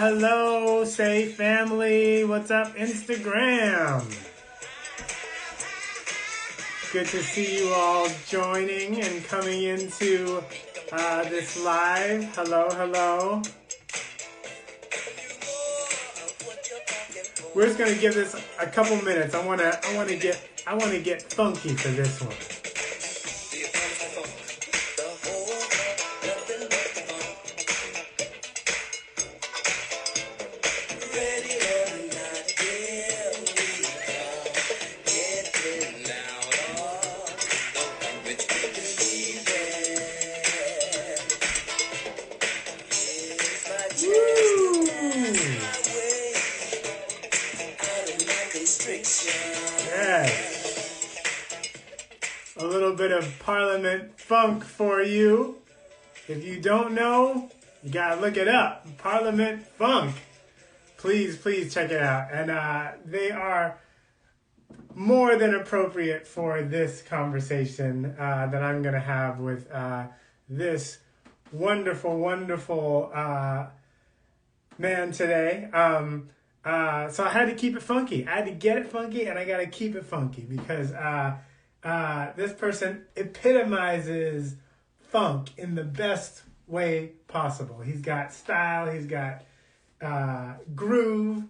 Hello, Say family. What's up, Instagram? Good to see you all joining and coming into this live. Hello, hello. We're just gonna give this a couple minutes. I wanna get funky for this one. A little bit of Parliament funk for you. If you don't know, you gotta look it up. Parliament funk. Please check it out. And they are more than appropriate for this conversation that I'm gonna have with this wonderful man today. So I had to keep it funky. I had to get it funky, and I gotta keep it funky because this person epitomizes funk in the best way possible. He's got style, he's got groove,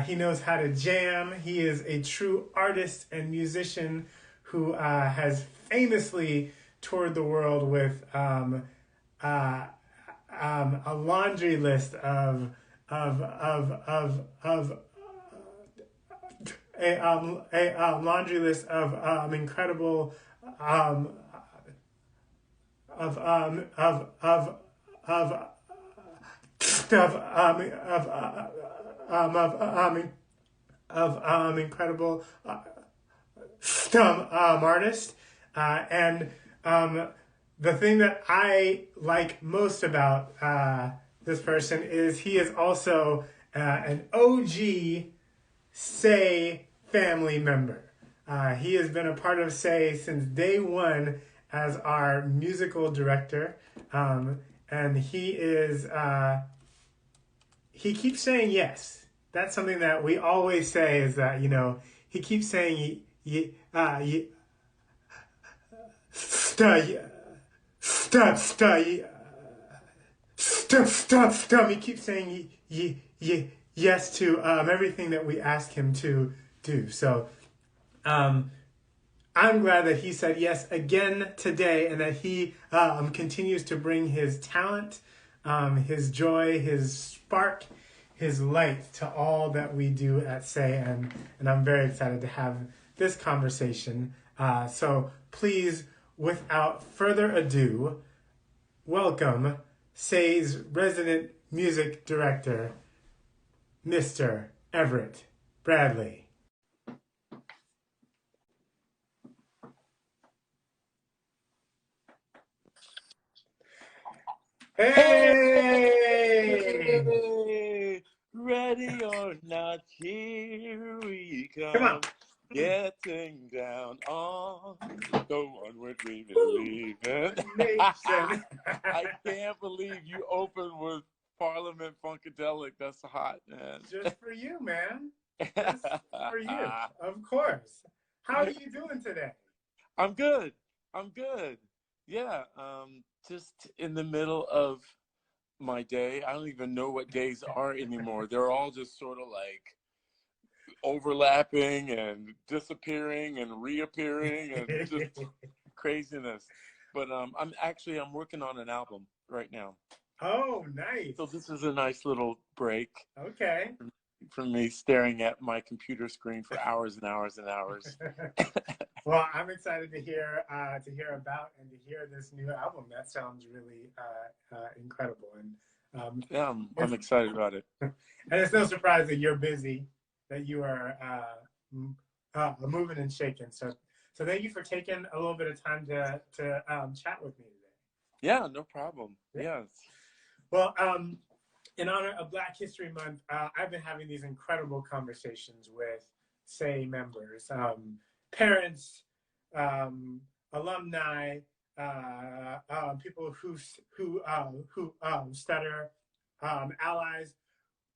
he knows how to jam. He is a true artist and musician who has famously toured the world with a laundry list of laundry list of incredible incredible artist, and the thing that I like most about this person is he is also an OG Say family member. He has been a part of Say since day one as our musical director, and he keeps saying yes. That's something that we always say is that, you know, he keeps saying He keeps saying yes to everything that we ask him to do. So I'm glad that he said yes again today, and that he continues to bring his talent, his joy, his spark, his light to all that we do at Say, and I'm very excited to have this conversation. So please, without further ado, welcome Say's resident music director, Mr. Everett Bradley. Hey! Ready or not, here we come. Come on. Getting down on the one we're dreaming. I can't believe you opened with Parliament Funkadelic. That's hot, man. Just for you, man. Just for you, of course. How are you doing today? I'm good. Yeah, just in the middle of my day. I don't even know what days are anymore. They're all just sort of like overlapping and disappearing and reappearing and just craziness. But I'm working on an album right now. Oh, nice. So this is a nice little break. Okay. From me staring at my computer screen for hours and hours and hours. Well, I'm excited to hear about and to hear this new album. That sounds really incredible, and yeah, I'm excited about it. And it's no surprise that you're busy, that you are moving and shaking. So thank you for taking a little bit of time to chat with me today. Yeah, no problem. Yes. Well, in honor of Black History Month, I've been having these incredible conversations with Say members, parents, alumni, people who stutter, allies,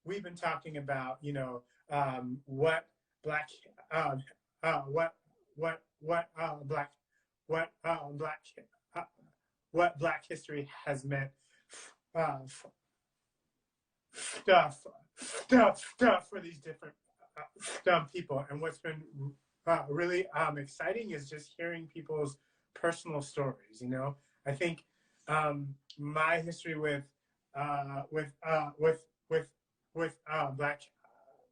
we've been talking about, you know, what black, what black, what black, uh, what Black history has meant, uh, stuff for these different people. And what's been really exciting is just hearing people's personal stories. You know, I think my history with uh, with uh, with with Black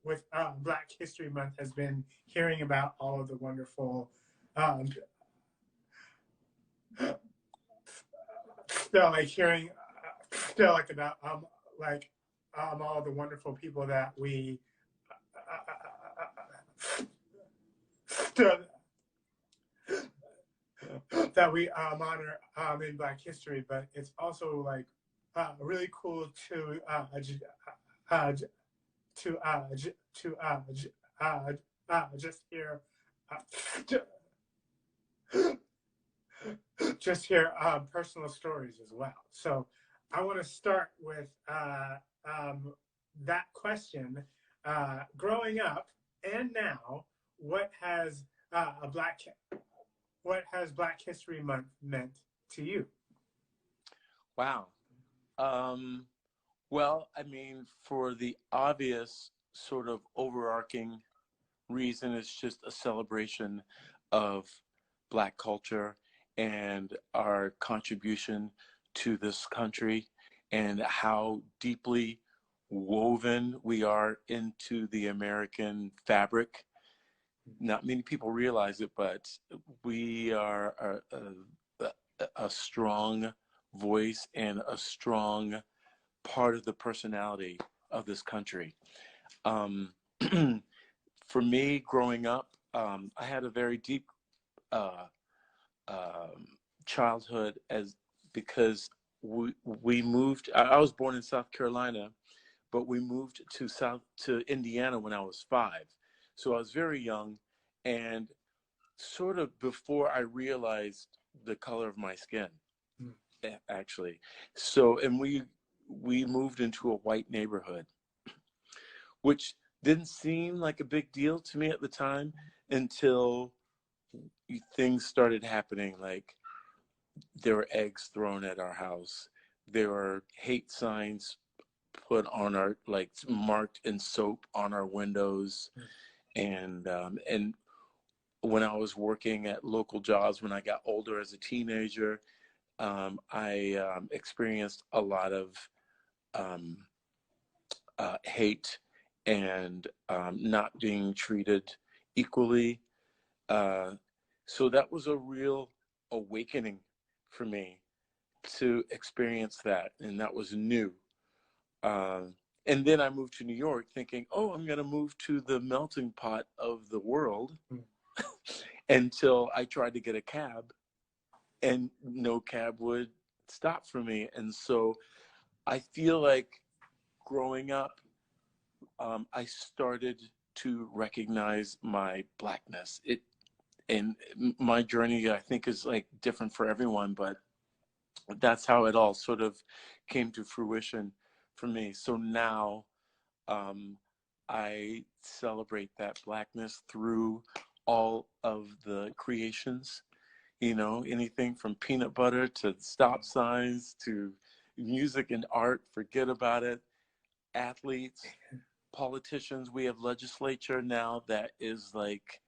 Black History Month has been hearing about all of the wonderful still like hearing still like about like all the wonderful people that we still that we honor in Black history, but it's also like really cool to to just hear just hear personal stories as well. So I want to start with that question. Growing up and now, what has Black History Month meant to you? Wow. Well, I mean, for the obvious sort of overarching reason, it's just a celebration of Black culture and our contribution to this country and how deeply woven we are into the American fabric. Not many people realize it, but we are a strong voice and a strong part of the personality of this country. Um, for me, growing up, I had a very deep uh, childhood because we moved. I was born in South Carolina, but we moved to Indiana when I was 5. So I was very young, and sort of before I realized the color of my skin, actually. So, and we moved into a white neighborhood, which didn't seem like a big deal to me at the time until things started happening. Like there were eggs thrown at our house. There were hate signs put on our, like marked in soap on our windows. And when I was working at local jobs, when I got older as a teenager, I experienced a lot of hate and not being treated equally. So that was a real awakening for me to experience that, and that was new. And then I moved to New York thinking, oh, I'm going to move to the melting pot of the world until I tried to get a cab and no cab would stop for me. And so I feel like growing up, I started to recognize my Blackness. And my journey, I think, is like different for everyone, but that's how it all sort of came to fruition for me. So now I celebrate that Blackness through all of the creations, you know, anything from peanut butter to stop signs to music and art, forget about it, athletes, politicians. We have legislature now that is like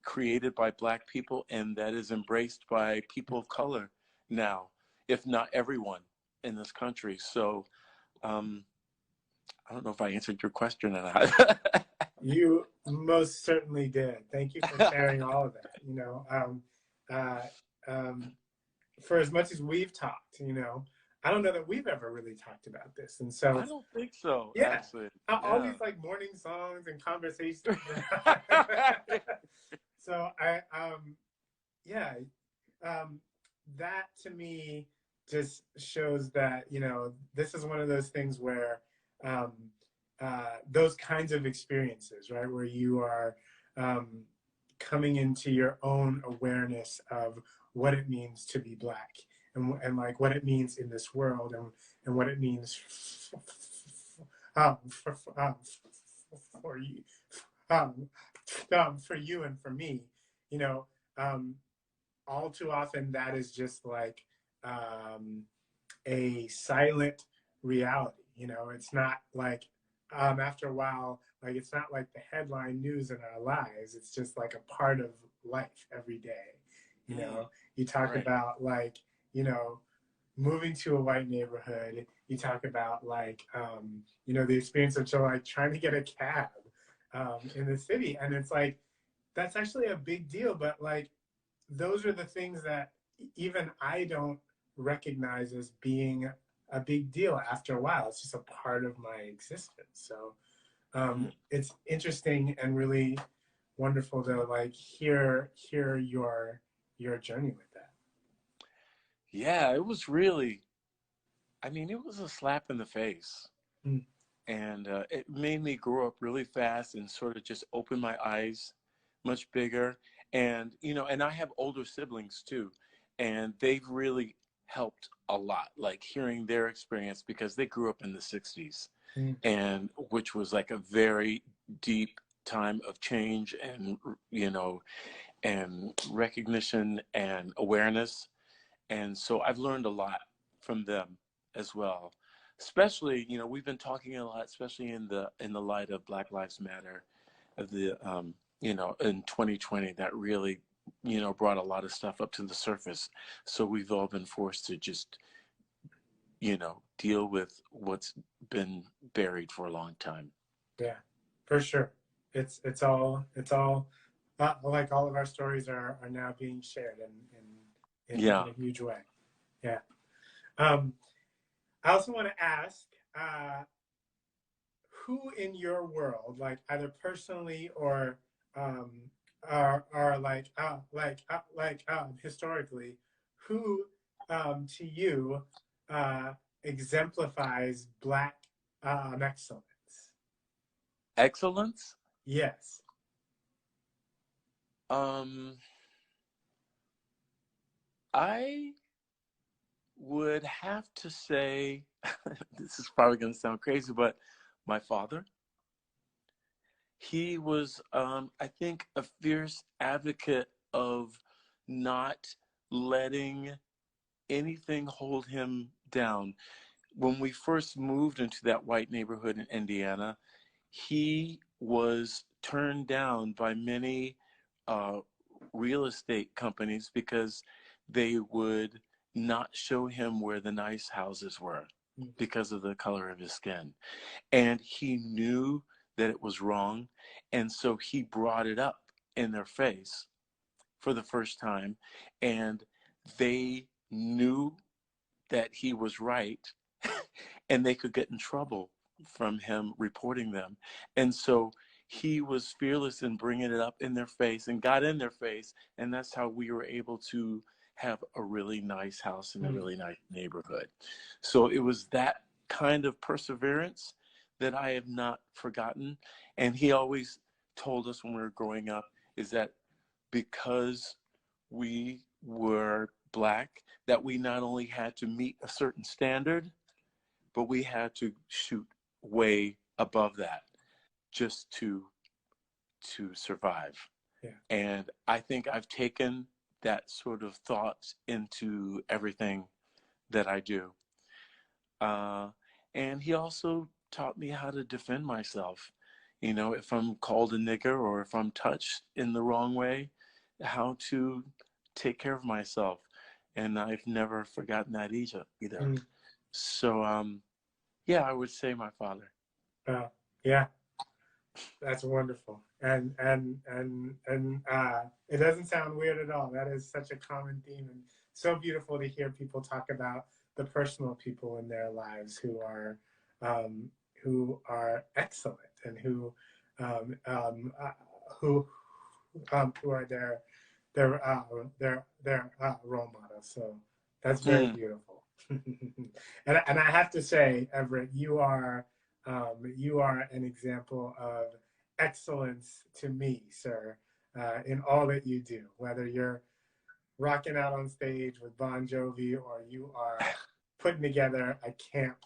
created by Black people and that is embraced by people of color now, if not everyone in this country. So I don't know if I answered your question or not. You most certainly did. Thank you for sharing all of that. You know, uh, for as much as we've talked, you know, I don't know that we've ever really talked about this. And so, I don't think so, yeah, actually. all Yeah. these like morning songs and conversations. So yeah, that to me just shows that, you know, this is one of those things where um, those kinds of experiences, right, where you are coming into your own awareness of what it means to be Black and like what it means in this world and what it means for you, for you and for me, you know, um, all too often that is just like um, a silent reality. You know, it's not like after a while, like it's not like the headline news in our lives. It's just like a part of life every day. You Mm, know, you talk right. about like, you know, moving to a white neighborhood. You talk about like, you know, the experience of like trying to get a cab in the city, and it's like that's actually a big deal. But like, those are the things that even I don't recognize as being a big deal after a while. It's just a part of my existence. So Mm. it's interesting and really wonderful to like hear your journey with that. Yeah, it was really, I mean, it was a slap in the face. Mm, And it made me grow up really fast and sort of just open my eyes much bigger. And, you know, and I have older siblings too, and they've really helped a lot, like hearing their experience because they grew up in the 60s, mm, and which was like a very deep time of change and, you know, and recognition and awareness. And so I've learned a lot from them as well. Especially, you know, we've been talking a lot, especially in the light of Black Lives Matter, of the you know, in 2020, that really, you know, brought a lot of stuff up to the surface. So we've all been forced to just, you know, deal with what's been buried for a long time. yeah, for sure. It's all like all of our stories are now being shared in Yeah. a huge way. Yeah. Um, I also want to ask, who in your world, like either personally um, or historically, who to you uh, exemplifies Black excellence? Excellence. Yes. Um, I would have to say, this is probably going to sound crazy, but my father. He was, I think, a fierce advocate of not letting anything hold him down. When we first moved into that white neighborhood in Indiana, he was turned down by many uh, real estate companies because they would not show him where the nice houses were Mm, because of the color of his skin. And he knew that it was wrong. And so he brought it up in their face for the first time. And they knew that he was right and they could get in trouble from him reporting them. And so he was fearless in bringing it up in their face and got in their face. And that's how we were able to have a really nice house in a mm, really nice neighborhood. So it was that kind of perseverance that I have not forgotten. And he always told us when we were growing up is that because we were Black, that we not only had to meet a certain standard, but we had to shoot way above that just to survive. yeah. And I think I've taken that sort of thought into everything that I do. Uh, and he also taught me how to defend myself. You know, if I'm called a nigger or if I'm touched in the wrong way, how to take care of myself. And I've never forgotten that either. Mm, So, yeah, I would say my father. yeah. That's wonderful. And it doesn't sound weird at all. That is such a common theme and so beautiful to hear people talk about the personal people in their lives um, who are excellent and um, um, uh, who who are their role models. So that's very Mm. beautiful. And I have to say, Everett, you are an example of excellence to me, sir, in all that you do. Whether you're rocking out on stage with Bon Jovi or you are putting together a camp,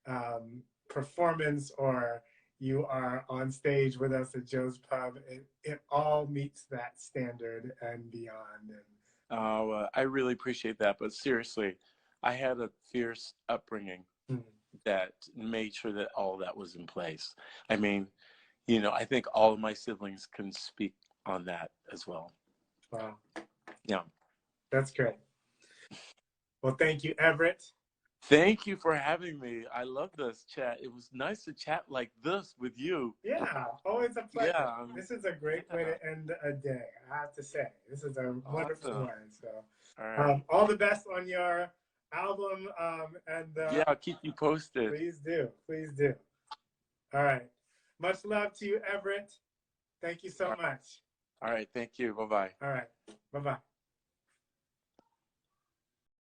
um, performance or you are on stage with us at Joe's Pub, it all meets that standard and beyond. And I really appreciate that. But seriously, I had a fierce upbringing that made sure that all that was in place. I mean, you know, I think all of my siblings can speak on that as well. wow, Yeah. that's great. Well, thank you, Everett. Thank you for having me. I love this chat. It was nice to chat like this with you. Yeah, always a pleasure. Yeah, this is a great way to end a day, I have to say. This is a wonderful awesome. one. So, All right. all the best on your album. And yeah, I'll keep you posted. Please do. Please do. All right. Much love to you, Everett. Thank you so much. All right. Thank you. Bye-bye. All right. Bye-bye.